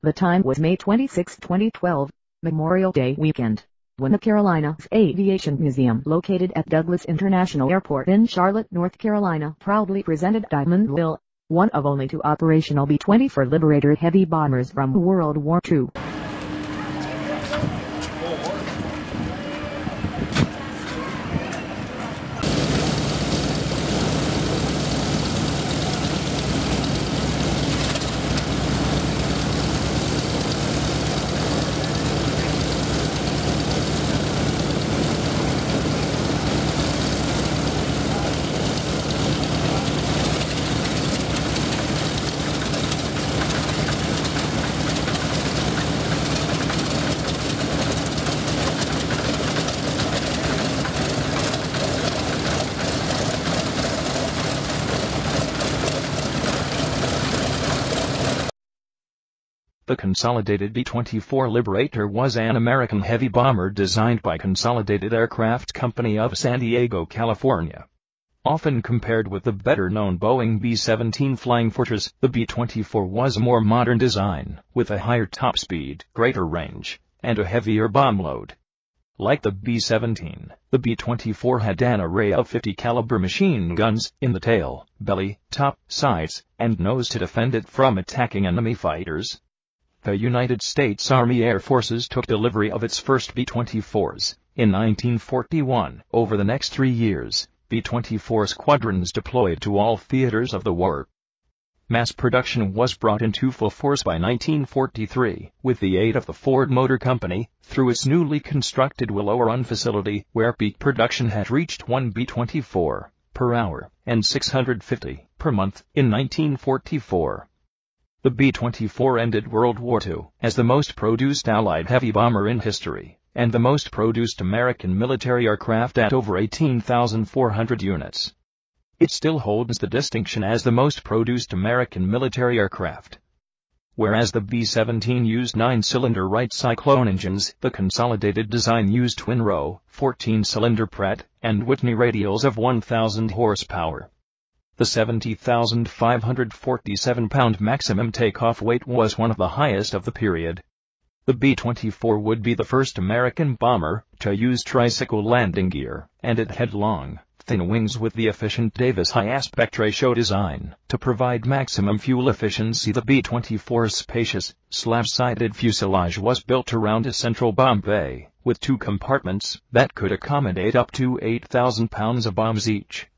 The time was May 26, 2012, Memorial Day weekend, when the Carolina's Aviation Museum, located at Douglas International Airport in Charlotte, North Carolina, proudly presented Diamondville, one of only two operational B-24 Liberator heavy bombers from World War II. The Consolidated B-24 Liberator was an American heavy bomber designed by Consolidated Aircraft Company of San Diego, California. Often compared with the better-known Boeing B-17 Flying Fortress, the B-24 was a more modern design, with a higher top speed, greater range, and a heavier bomb load. Like the B-17, the B-24 had an array of 50-caliber machine guns in the tail, belly, top, sides, and nose to defend it from attacking enemy fighters. The United States Army Air Forces took delivery of its first B-24s in 1941. Over the next 3 years, B-24 squadrons deployed to all theaters of the war. Mass production was brought into full force by 1943, with the aid of the Ford Motor Company, through its newly constructed Willow Run facility, where peak production had reached 1 B-24 per hour and 650 per month in 1944. The B-24 ended World War II as the most produced Allied heavy bomber in history, and the most produced American military aircraft at over 18,400 units. It still holds the distinction as the most produced American military aircraft. Whereas the B-17 used 9-cylinder Wright Cyclone engines, the Consolidated design used twin-row, 14-cylinder Pratt and Whitney radials of 1,000 horsepower. The 70,547-pound maximum takeoff weight was one of the highest of the period. The B-24 would be the first American bomber to use tricycle landing gear, and it had long, thin wings with the efficient Davis high aspect ratio design to provide maximum fuel efficiency. The B-24's spacious, slab-sided fuselage was built around a central bomb bay, with 2 compartments that could accommodate up to 8,000 pounds of bombs each.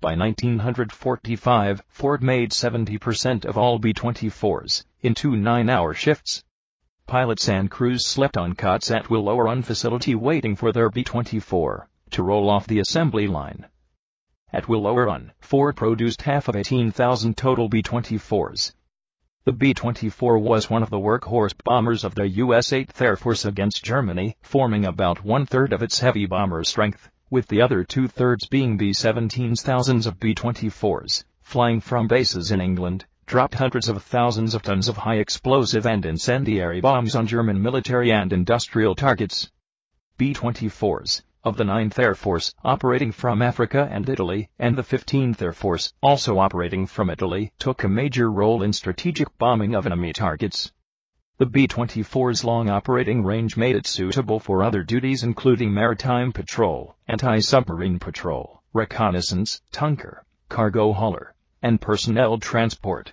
By 1945, Ford made 70% of all B-24s, in 2 9-hour shifts. Pilots and crews slept on cots at Willow Run facility waiting for their B-24 to roll off the assembly line. At Willow Run, Ford produced half of 18,000 total B-24s. The B-24 was one of the workhorse bombers of the U.S. 8th Air Force against Germany, forming about 1/3 of its heavy bomber strength, with the other 2/3 being B-17s. Thousands of B-24s, flying from bases in England, dropped hundreds of thousands of tons of high explosive and incendiary bombs on German military and industrial targets. B-24s, of the 9th Air Force, operating from Africa and Italy, and the 15th Air Force, also operating from Italy, took a major role in strategic bombing of enemy targets. The B-24's long operating range made it suitable for other duties including maritime patrol, anti-submarine patrol, reconnaissance, tanker, cargo hauler, and personnel transport.